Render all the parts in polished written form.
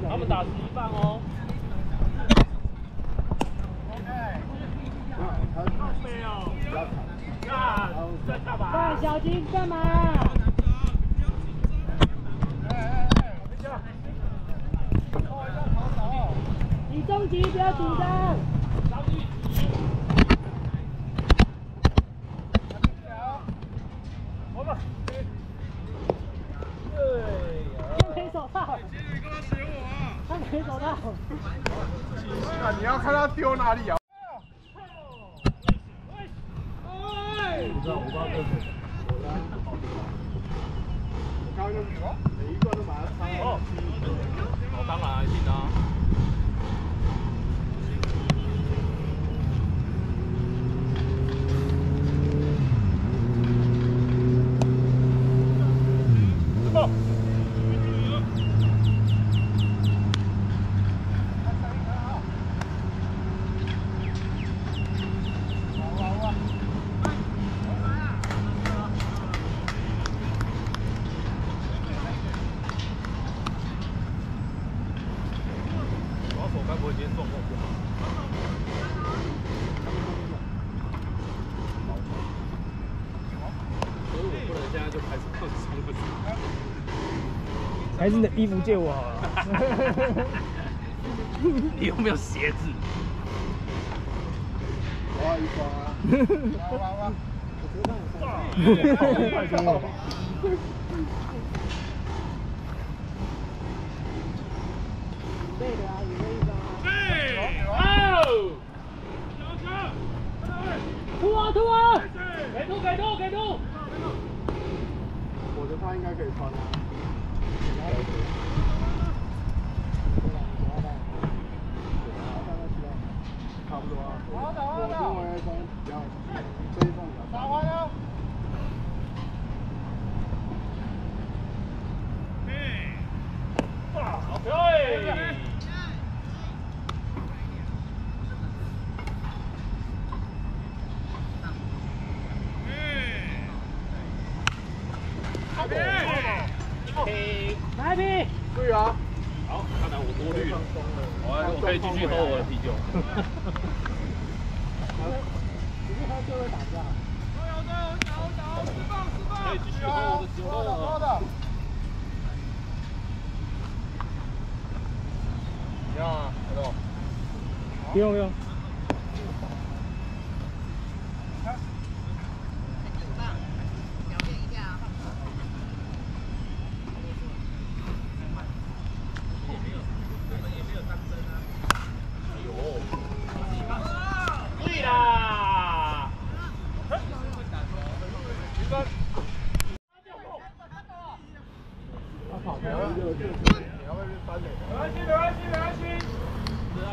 他们打11棒哦。没有。范小金干嘛？你中级不要紧张。手套，他没手套。啊，你要看他丢哪里啊？不知道，我不知道这是。我刚刚就是每一段都把它插好。哦，当然一定啊。还是你的衣服借我好了。你有没有鞋子？我要一双啊！哇！我知道。对的啊，你那一张啊。哦！突啊突啊！给突！我觉得他应该可以穿啊。差不多啊。我认为从比较这一段比较。打完了。好，对。来一瓶。对啊。好，看来我多虑了。我可以继续喝我的啤酒。只是喝就会打架。可以继续喝我的酒了。一样啊，海豆。不用。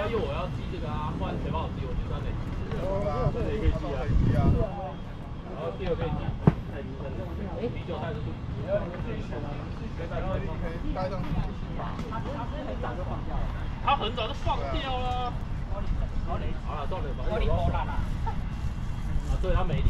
因为我要踢这个啊，不然谁帮我踢？我去三垒。这也可以踢啊。然后第二可以踢。啤酒带着肚子。他很早就放掉了。好了，断垒吧。我理偷烂了。啊，对他没理。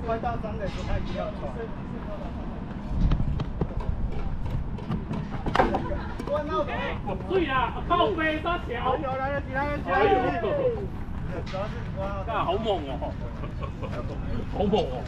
快到三垒时他已经要走。对啦，靠背三条。来了，干好猛哦！好猛哦！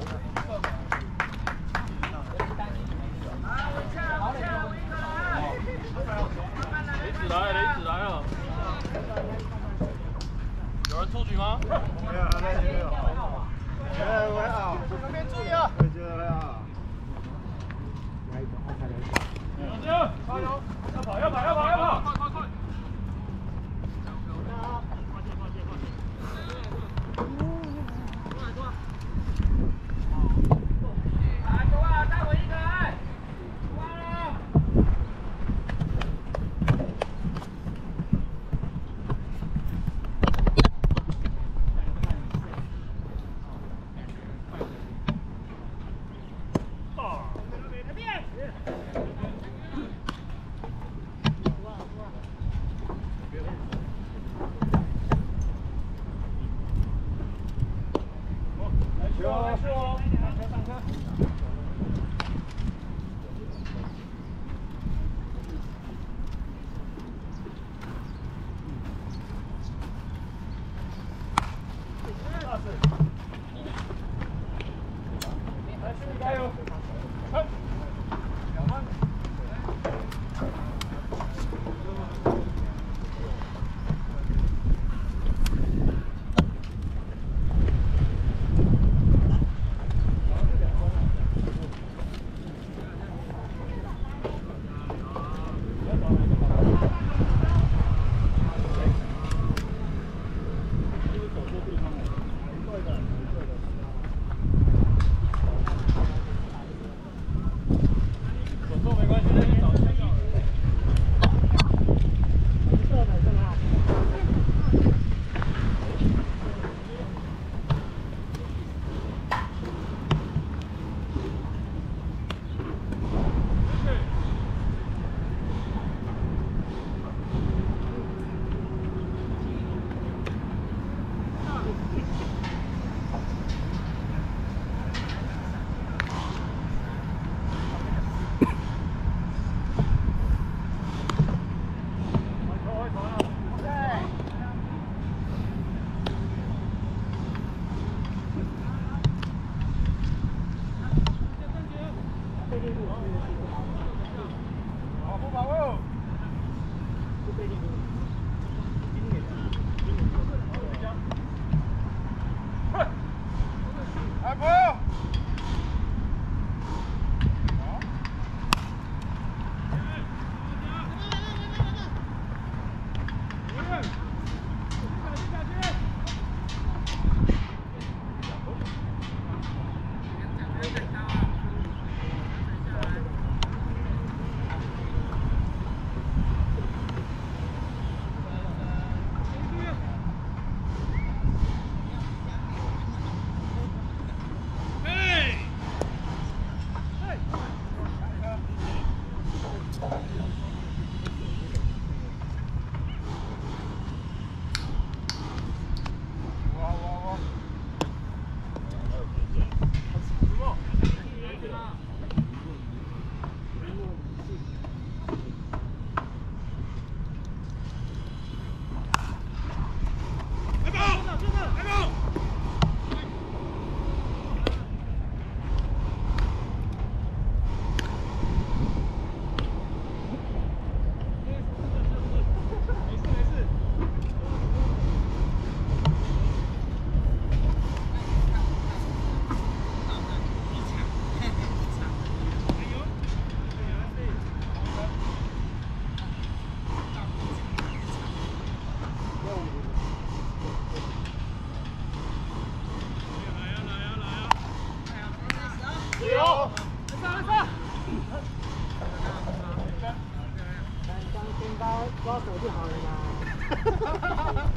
抓手就好了嘛。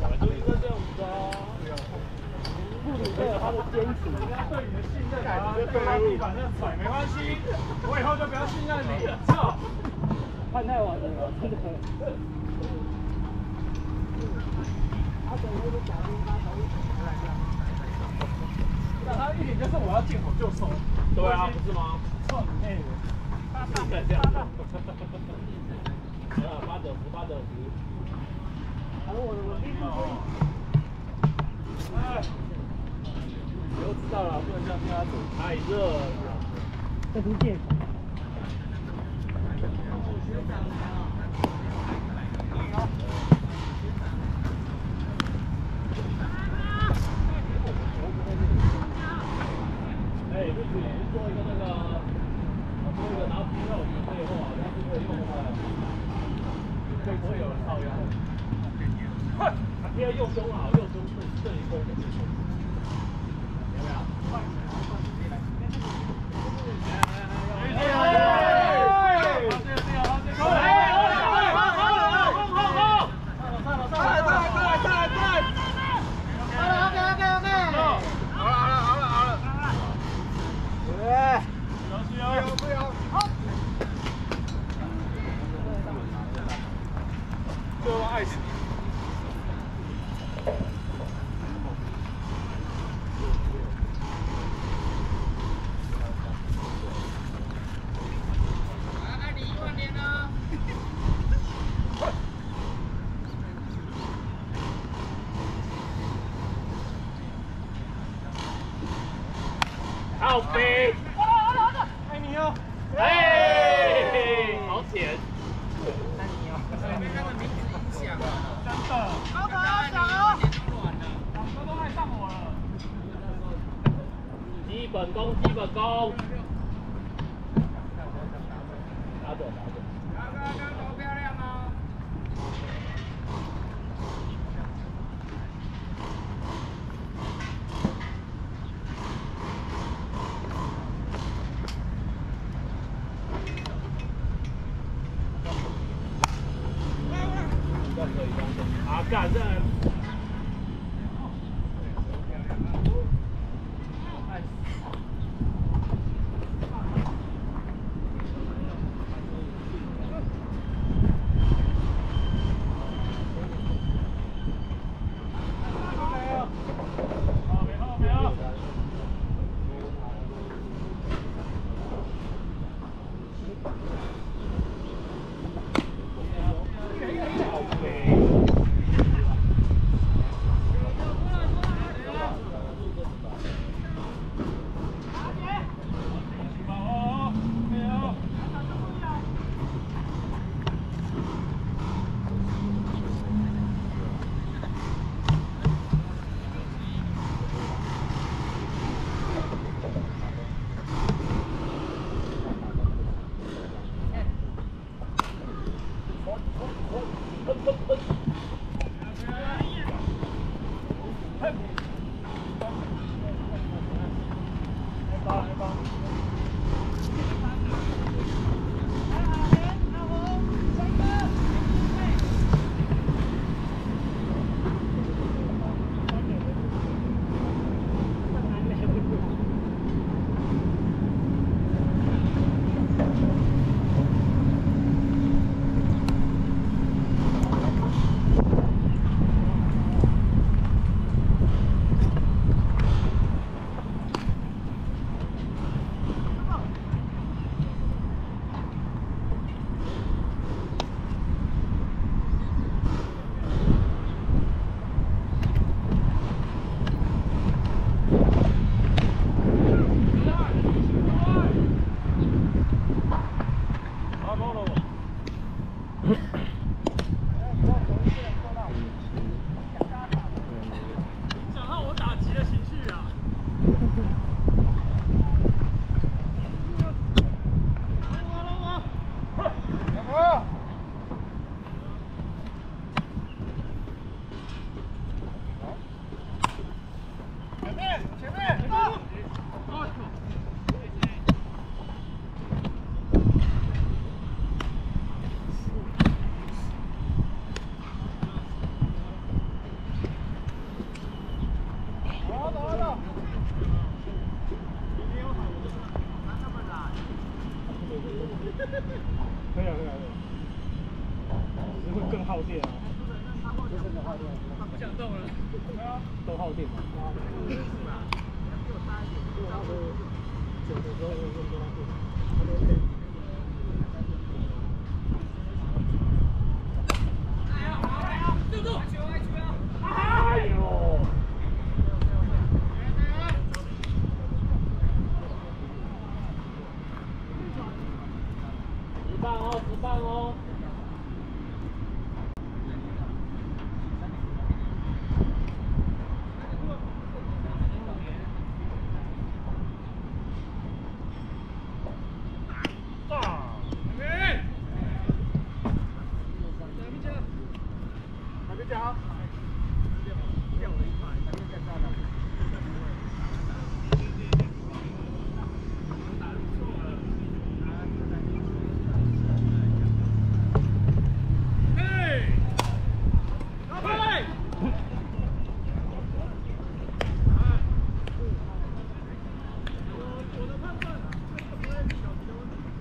我们就应该这样子啊。布鲁队有他的坚持。人家对你的信任啊，就对他地板上甩没关系，我以后就不要信任你。操！看太晚了，真的。他等会就假定他头一那他一点就是我要见好就收。对啊，不是吗？操你妹的！应该这样。890，890。好了，我第一次可以。哎，以后知道了，不能这样跟他走。太热了。这不是借口。哎，不许做一个那个，做一个拿皮肉的背后啊，这样就可以用了。可以不会有人靠腰。快，贴右胸啊，右胸这里勾的。有没有？快！最后爱情。好飞！爱你哦！哎，好甜！爱你哦。被他的名字影响了，真的。好可爱，小哦！两个都爱上我了。基本功，基本功。打走，打走。刚刚多漂亮哦！啊，干这！更耗电啊。真的耗电。不想动了。都耗电嘛。哎呦！直棒哦，直棒哦。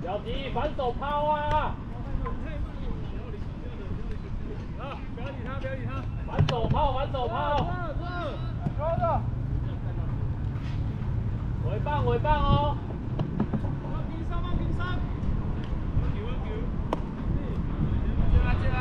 小吉，反手抛啊！不要理他，不要理他。反手抛，反手抛。高的。回棒，回棒哦。平上，平上。进来，进来。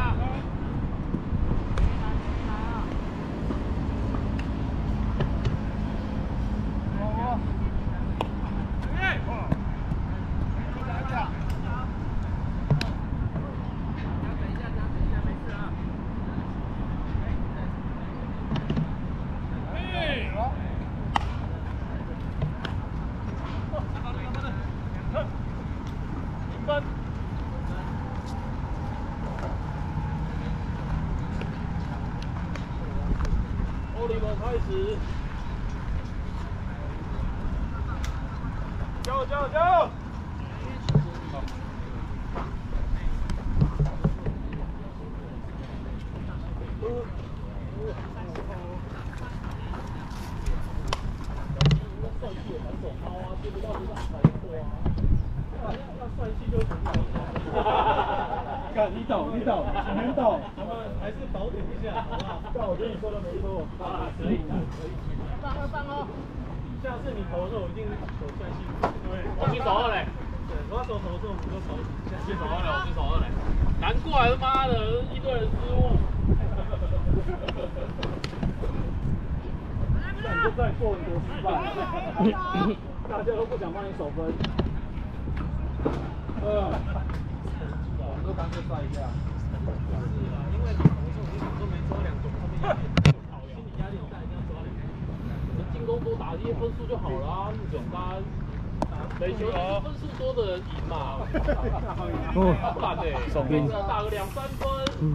开始，加油！帅气的反手抛啊，接不到就是反手啊，要帅气就很好。看你懂，你懂，咱们还是保点一下，好不好？但我觉得你说的没错啊，可以。二棒哦！下次你投的时候，我一定手帅气。对，我去手二嘞。对，我要手投的时候，我们就投。去手二嘞，我去手二嘞。难怪他妈的一堆人失误。那你就再做很多失败，大家都不想帮你守分。我们都干脆赛一下。是啊，因为你投的时候你手都没抓两种，后面压力心理压力很大，一定要抓两个。你进攻多打一些分数就好啦，那么简单。垒球就是分数多的人赢嘛。不然呢？每次打个2、3分，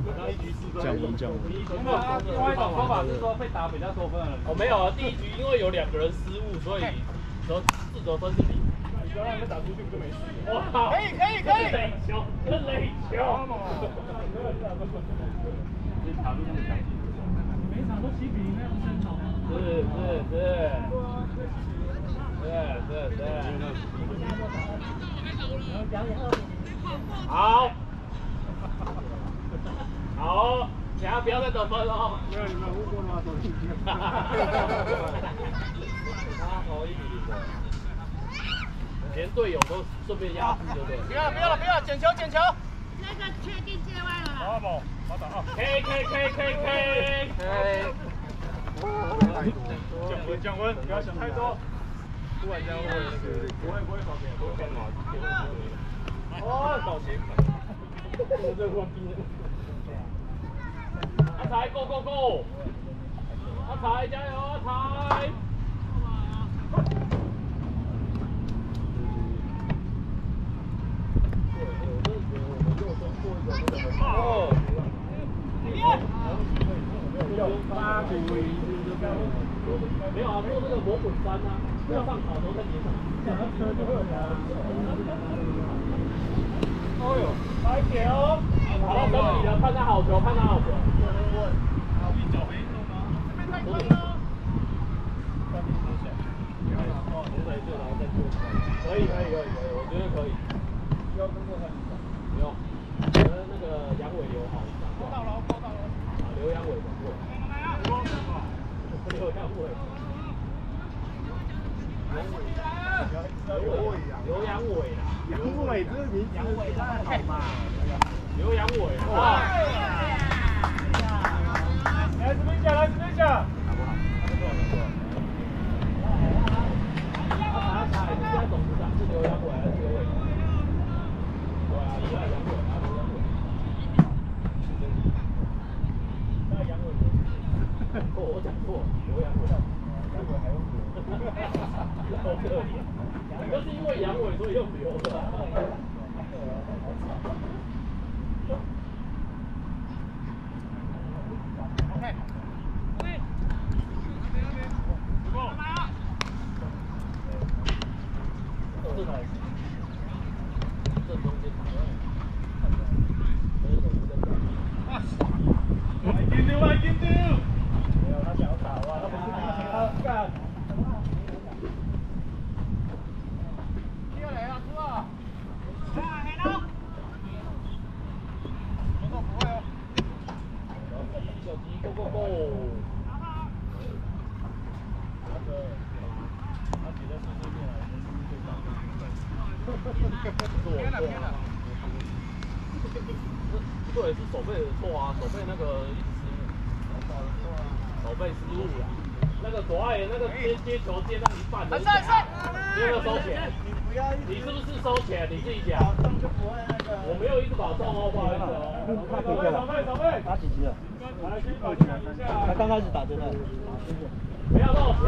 然后一局4分。降温。另外一种说法是说被打比较多分的人。哦，没有啊，第一局因为有2个人失误，所以自得分是0。你不要让他们打出去就没事。哇！可以。垒球，垒球。你打入那么强劲。每场都7比0那样真好。是。好，等下不要再得分哦。没有，你们误过吗？他投1比0的，连队友都顺便压制，对不对？不要，捡球！那个确定界外了。好不？好打啊！可以。降温，不要想太多。突然间会不会保险，不会干嘛？哦，保险。这个阿才 ，Go！ 阿才加油，阿才！哦。没有啊，做那个魔鬼山啊，要上草的时候再结上。哦呦，来点哦！好，跟你的，看他好球。一脚没中吗？这边太宽了。可以，我觉得可以。要跟过他不用，我觉得那个杨伟留好。刘阳伟啦，杨伟这个名字杨伟当然好嘛。刘阳伟哇！来这边讲，来这边讲。他现在董事长是刘阳伟还是刘伟？对啊，也叫杨伟啊，刘阳伟。那杨伟，我讲错，刘阳伟。杨伟还用刘？好可怜，你就是因为阳痿所以用刘的。对，是手背的错啊，手背那个一直失误，手背失误了。那个左爱那个接球接到一半的，你有没有收钱？你是不是收钱？你自己讲。我没有一直保送哦，不好意思哦。手背。打几局了？来，先保持一下。他刚开始打真的。不要漏球。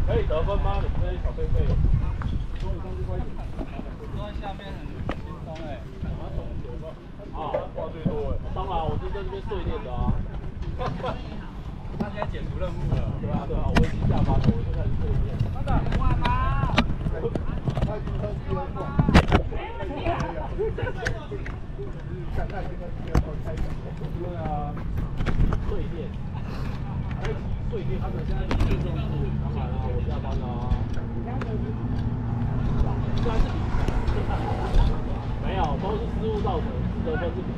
可以得分吗？你们这些小贝贝。坐在下面很轻松哎。啊，话最多哎。当然，我是在这边碎念的啊。他现在解除任务了。对啊，我已经下班了，我就开始碎念。真的？哇妈！他已经喝第二罐。看他已经喝第二罐开始。对啊。碎念。碎念，他们现在已经正式当然了，我下班了啊。虽然是比没有，都是失误造成，得分是比。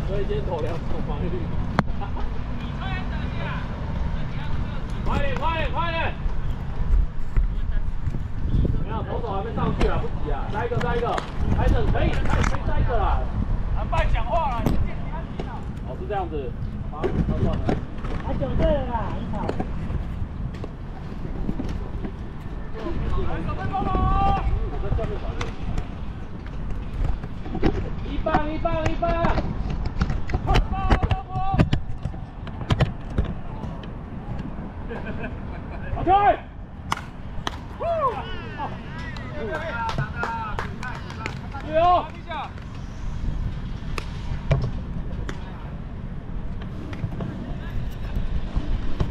所以今天投2场防御率。快点！没有，投手还没上去啊，不急啊，再一个，还等可以再一个啦。韩半讲话了，你电梯安静了。哦，是这样子。好，那算了。他9岁了啦，很吵。来，手背帮忙！我在下面打人。一棒！好球！加油！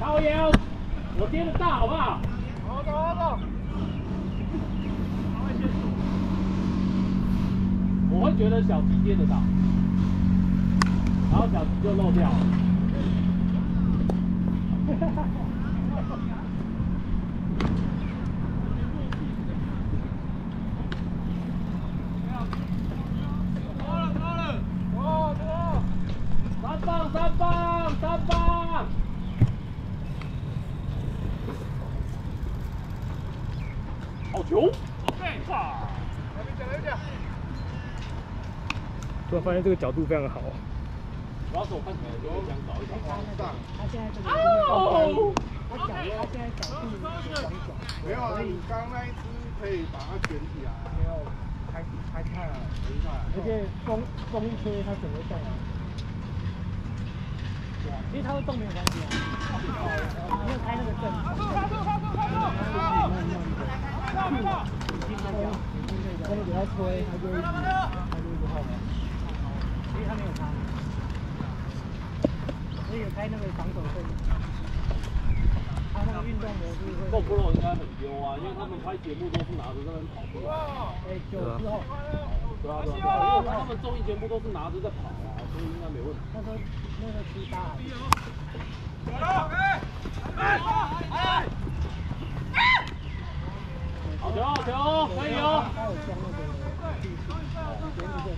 导演，我接得到，好不好？好走。我会觉得小鸡接得到，然后小鸡就漏掉了。三棒！好球！突然发现这个角度非常好。主要是我看起来有点想找一找。他现在这个哦，他现在角度想转。没有啊，你刚刚那一只可以把它卷起来。没有，开看了，而且风一吹，它整个动了。其实它会动没有关系啊，没有开那个正。风给它吹，它就一直后面。因为它没有插，所以有开那个防守阵。它那个运动模式会。够 Pro 应该很丢啊，因为他们拍节目都是拿着在那边跑步。9之后。对啊，因为他们综艺节目都是拿着在跑啊，所以应该没问题。那时候7、8。好球，可以哦。他有装那个技术，节目的那个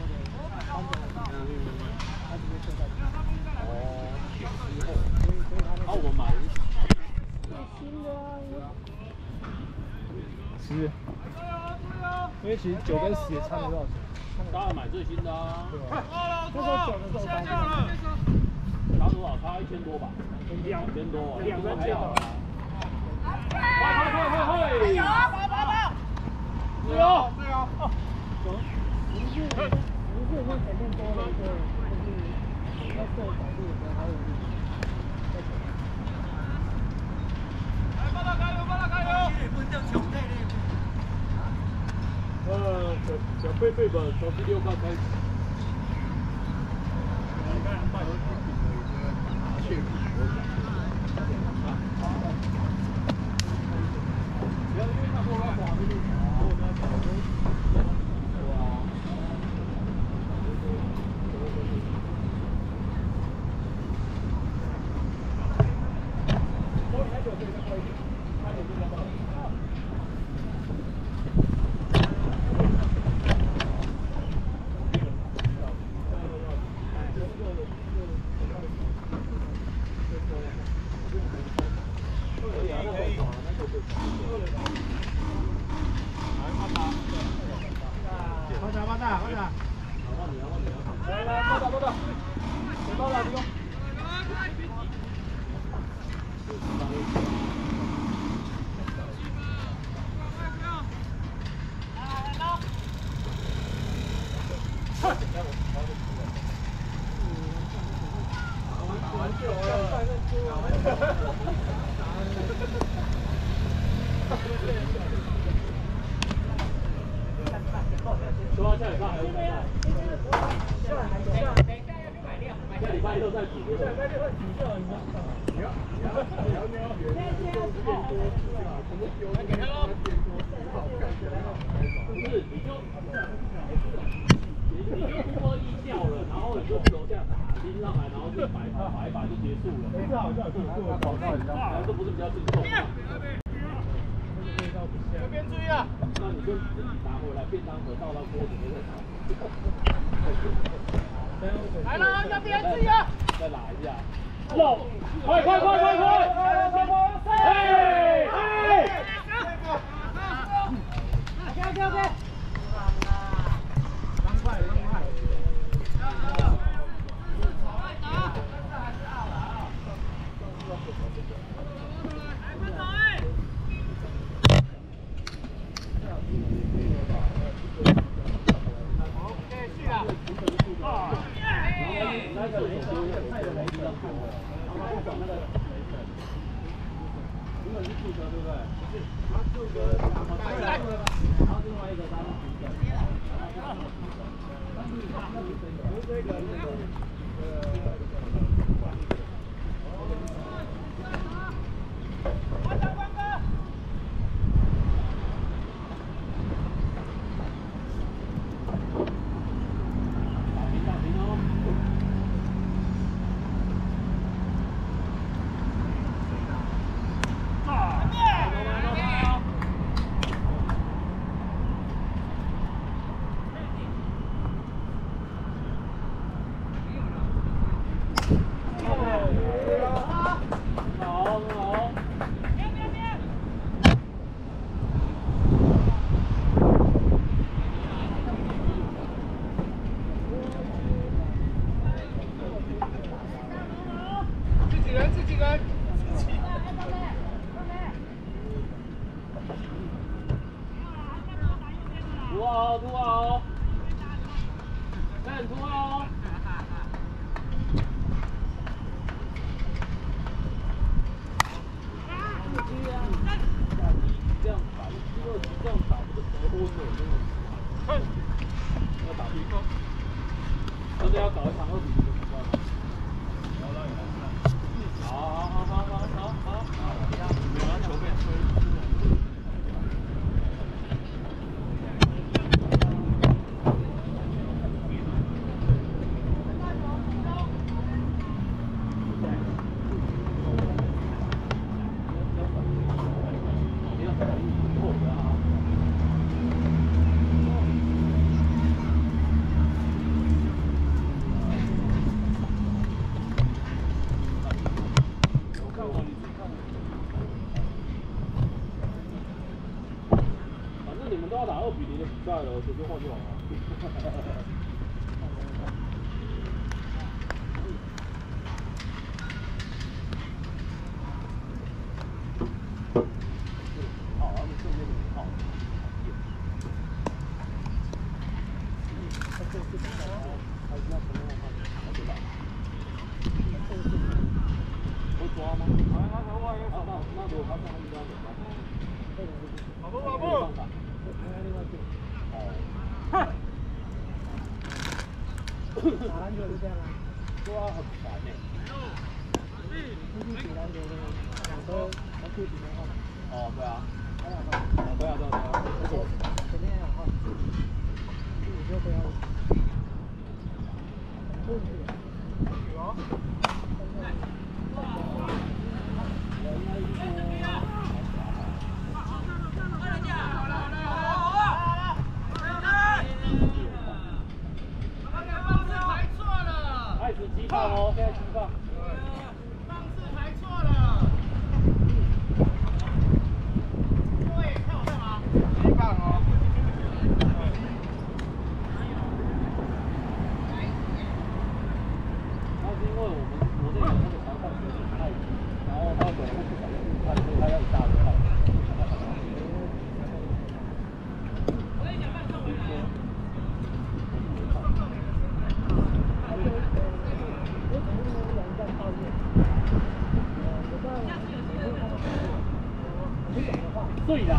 他直接射在里面。哦，之后，我们买新的啊。其实9跟10也差不多少钱？当然买最新的啊。对吧？那时候9的时候刚差多少？差1000多吧？2000多，2个还好。快！有啊，跑！是哦。不是会前面多了一个，就是要做角度的时候，它会有力。小贝贝本从16块开始。说下礼拜还有比赛，下礼拜六再比，下礼拜六再比就很不是，你就故意掉了，然后你就去楼下打，拎上来，然后就摆一摆就结束了。这好像做的广告一样，这不是比较轻松吗？这边注意啊！那你就自己拿回来，便当盒倒到锅里面再炒。来了，要别注意啊！再拉一下。漏！快！哎！ OK。 涂好，看涂哦。这样打，如果这样打，不是得分的，要打比分，真的要搞一场2比0的比赛吗？好，没有让球被吹。 我赛了，随便换就好了。好，他们这边的很好。还是要什么的话，对吧？会抓吗？那如果他上去这样怎么办？跑步！打篮球是这样啊。对啊，很烦欸。出去打篮球的两周还可以顶换。哦，对啊。对。肯定要换。就不要。开始击棒哦，现在击棒。方式排错了。对，看我干嘛？击棒哦。那是因为我这有那个裁判水平太低，然后他可能会不小心误判，所以他要大的判。对啦。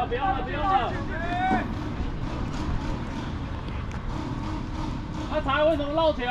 不要了！阿才为什么漏球？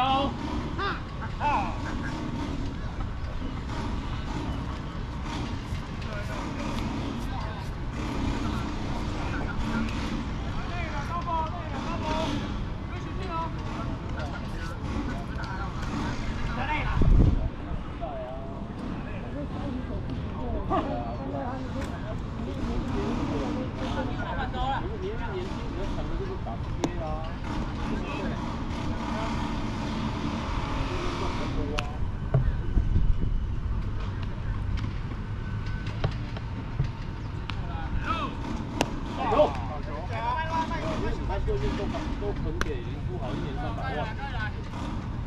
都存给林书豪1年300万，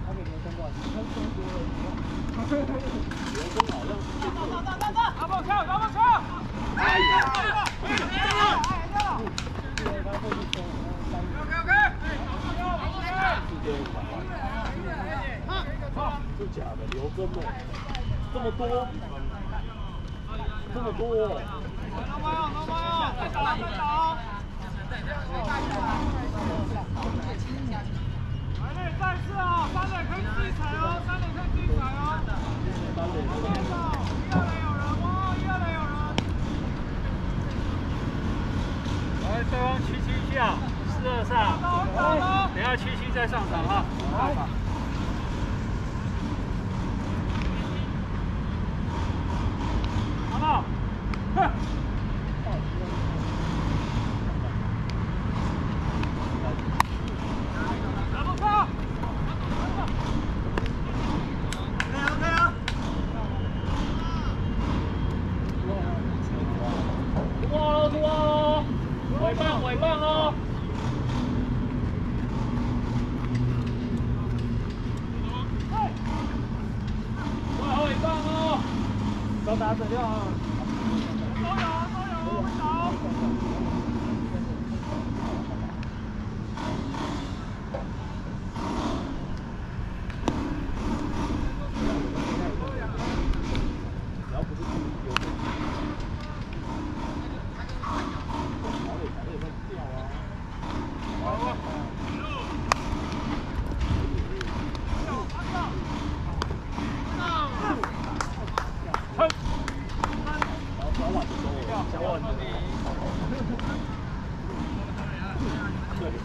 他给年薪多少？他中国人。年薪好像是打不球！哎呀！是假的，刘真哦，这么多，再打！来内战士啊，3垒可以自己踩哦，3垒可以自己踩哦。1、2垒有人哇，1、2垒有人。来，对方7-7一下，4-2上。等下7-7再上场啊。好不好？哼。尾棒哦！尾棒哦！打水掉啊！都有，我找。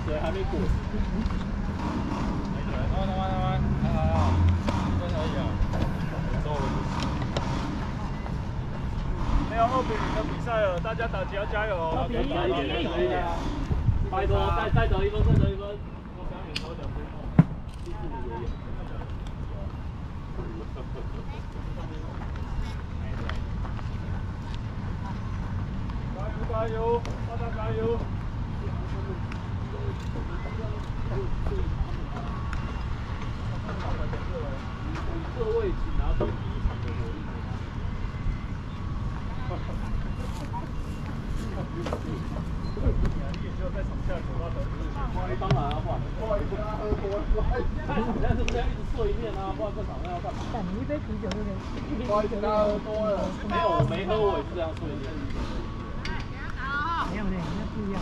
水还没过。没有2比0的比赛了，大家打击要加油哦！再打一点，拜托，再得1分，再得1分。我想你手脚不痛，其实你也有。加油，大家加油！各位请拿出第一场的火力。你也就在场下走到得分。当然啊，不然但是这样一直睡一遍啊，不然这场要干嘛？但你一杯啤酒就可以，不好意思，大家喝多了。没有，我没喝，我也是这样睡一遍。没有，那不一样。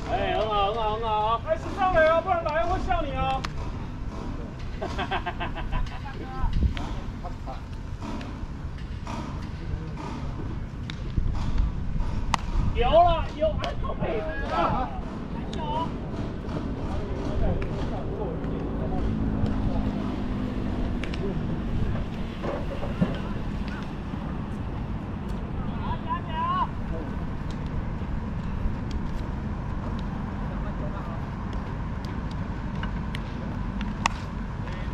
哎，很好，很好，很好。哎，是上垒哦，不然打人会笑你哦。有了，有安好配了。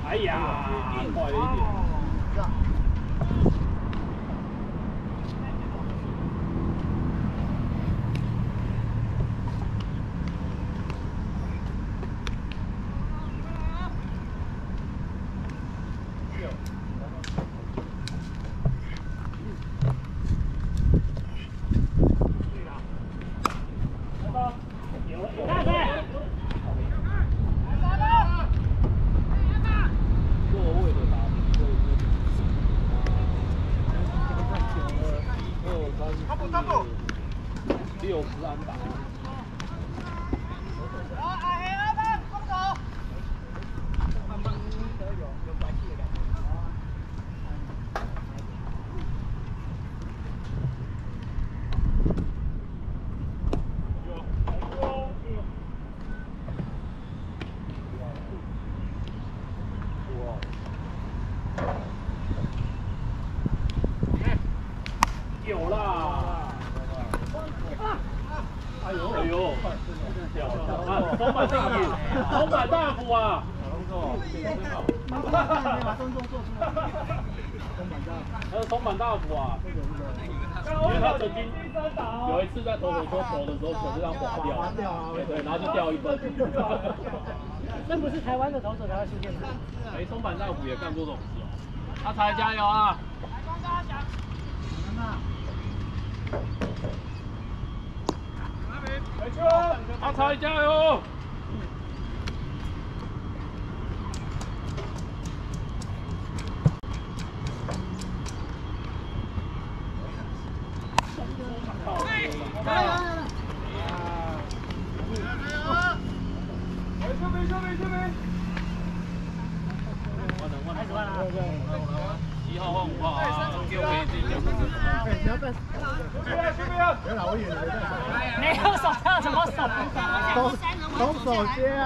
哎呀，快了一点。60安打。有啦！哎呦哎呦，啊，松坂大辅，松坂大辅啊！动作做出来。那是松坂大辅啊，因为他曾经有一次在投回球投的时候，球就这样滑掉，对，然后就掉1分。那不是台湾的投手才会出现的。哎，松坂大辅也干过这种事哦。阿才加油啊！没错，阿才加油！7号换5号啊，6可以自己讲。不要笨。别老远的。没有手套怎么手？从手接啊。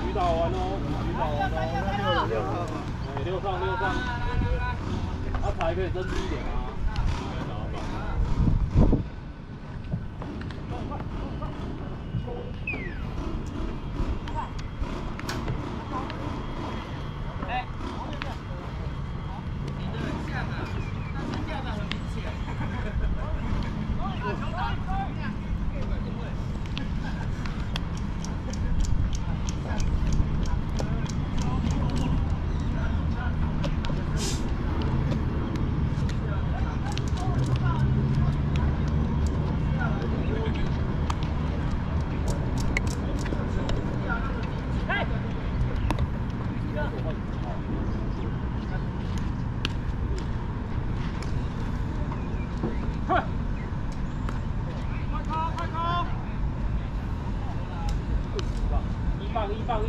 鱼打完哦，鱼打完哦。6上。他才可以争取一点啊。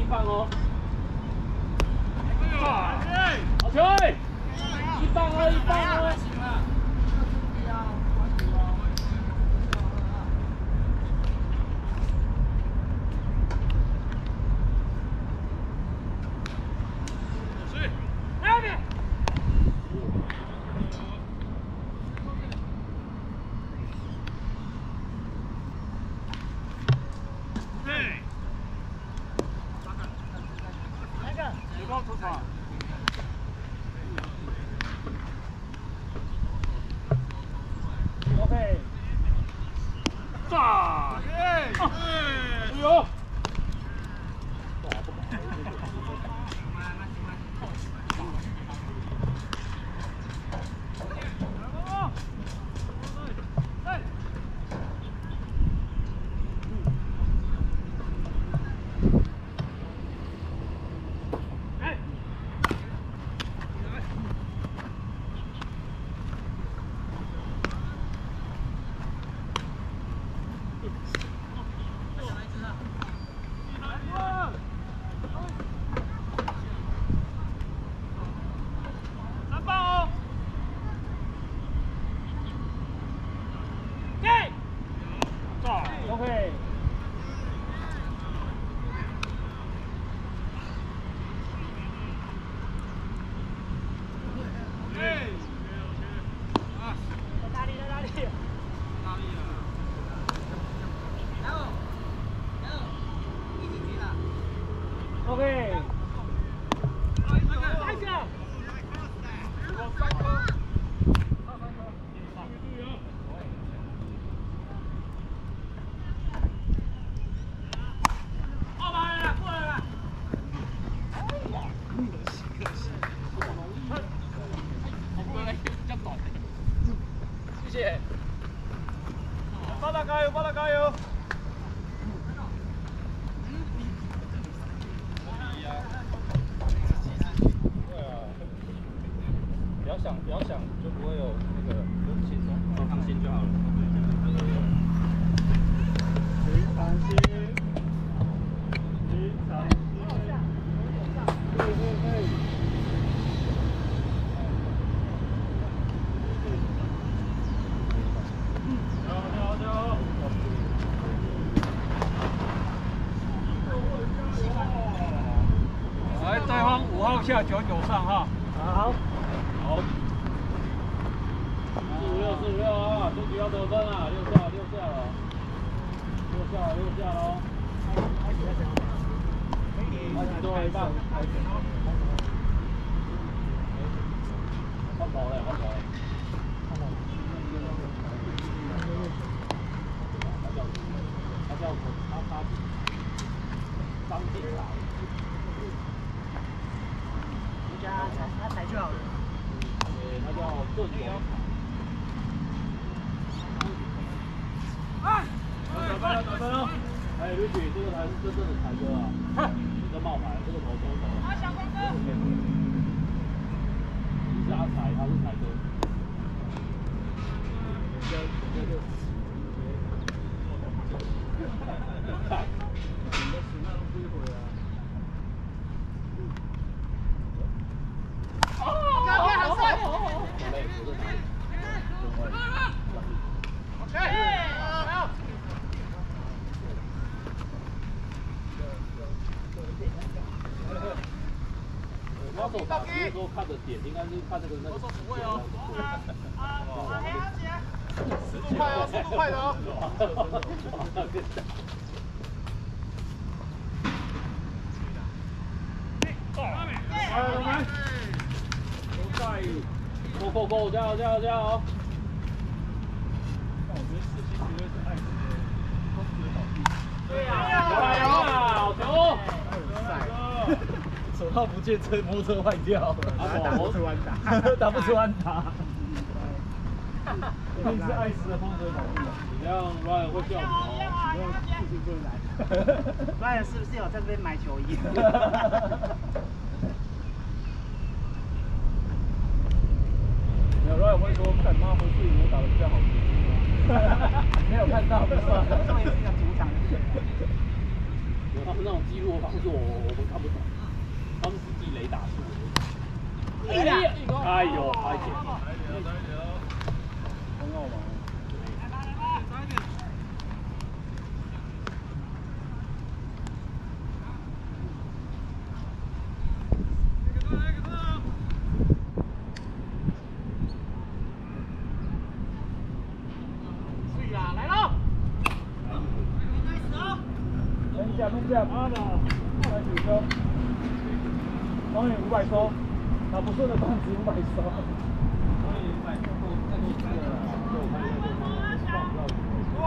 一棒哦。好球！一棒哦，一棒哦。不要想，就不会有那个有轻松，放心就好了。平常心，平常心。对。来，对方5号下99上哈。好。好。45啊，终局要得分啊，6下了，6下喽。开始多一半。换跑了。他叫张进来。他踩就好了。他叫郑勇。打分哦！哎，Lucy，这个才是真正的才哥啊！你在冒牌，这个头收走。啊，小光哥。你是阿才，他是才哥。我打球的时候看的点应该是看那个那个。我不会哦。速度快哦，速度快的哦。Go， 加油！但我觉得4期绝对是爱斯的公司的倒闭。对呀，加油啊！好球！手套不见，摩托车坏掉，打不出安打，打不出安打。一定是爱斯的风水倒闭。你这样 Ryan 会笑你哦。事情不能来。Ryan 是不是有在这边买球衣？没有 Ryan 会说，干妈回去我打得比较好。没有看到，不算。这也是一个主场。有他们那种记录的方式。是我们看不懂，他们是地雷打出的。哎呦，拍点。很好玩。妈的，来举收，王远500收，打不顺的棒子500收。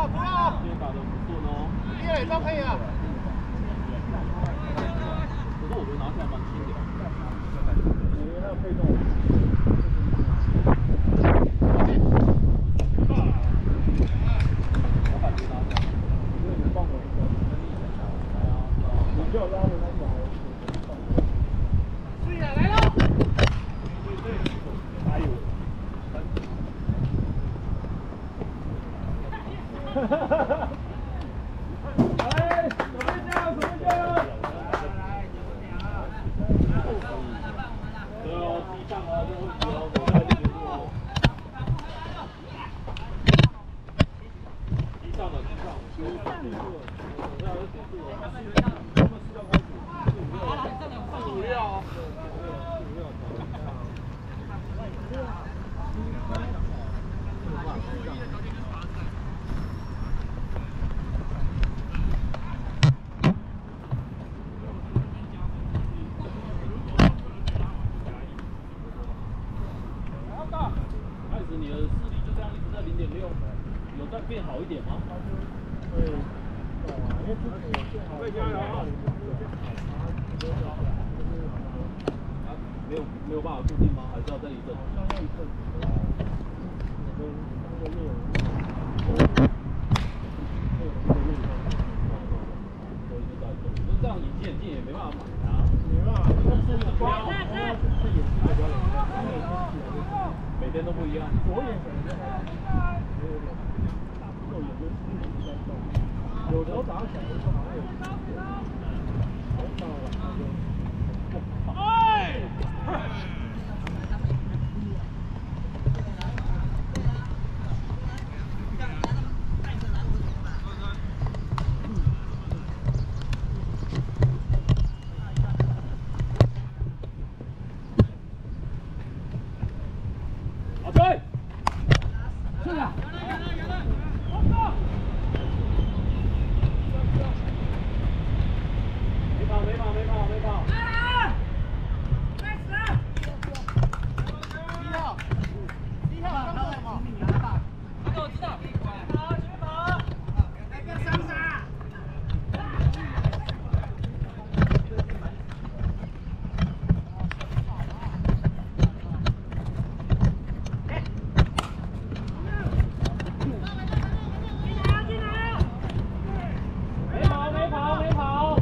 不要！今天打得不顺哦。耶，这样可以啊。可是我觉得拿起来蛮轻的。因为那个配重。我感觉拿起来。因为你放我一个。你就拉着那条。对了，来喽！哎呦！哈哈哈哈！来，准备加油，准备加油！对哦，地上啊，就会比较多在结束哦。地上的，地上的，结束了，我要结束了。开始你的视力就这样一直在0.6，有在变好一点吗？对，因为之前会加油啊！没有办法固定吗？还是要这一阵？要一阵子，跟3个月。那这样隐形眼镜也没办法买啊。没办法，那是一光，是眼睛的标准，每天都不一样。左眼可能就还右眼就比较重，有时候早上起来就好像有到晚上就。好，追！是啊。没跑。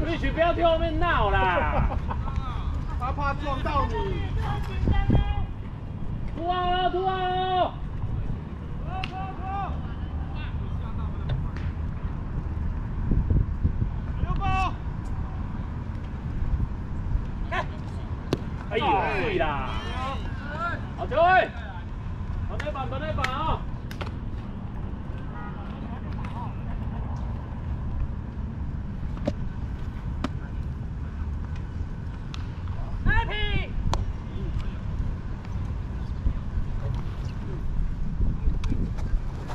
必须不要去后面闹啦！他怕撞到你。突啊突啊！哎呦，对啦！好球！本内板啊！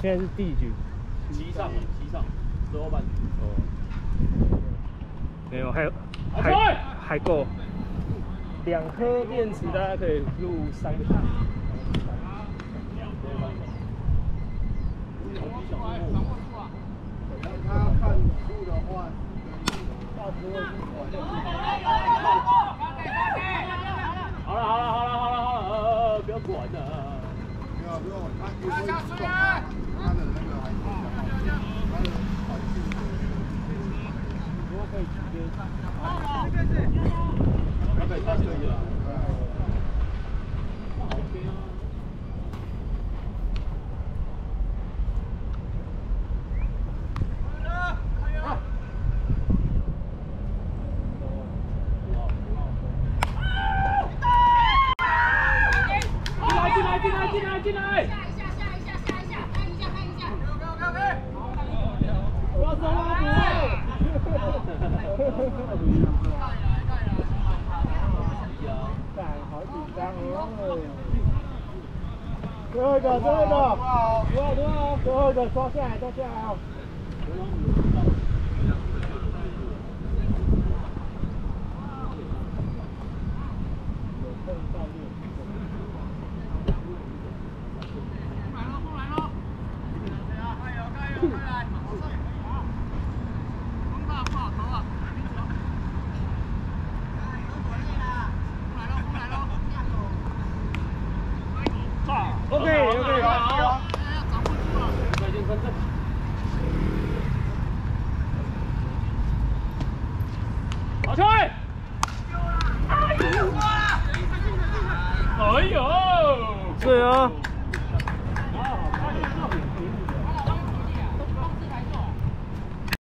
现在是第局。七上最后半局。哦。没有，还够。2颗电池大概可以录3个小时。他看书的话，好了，不要管了。不要，他也会撞他的那个还是比较好，他的环境。如果可以直接。可以，他可以了。进来！下一下，看一下。不要说拉补。好紧张哦！最后一个，多好！最后一个抓下来啊！OK， 好。好球！哎呦！对啊。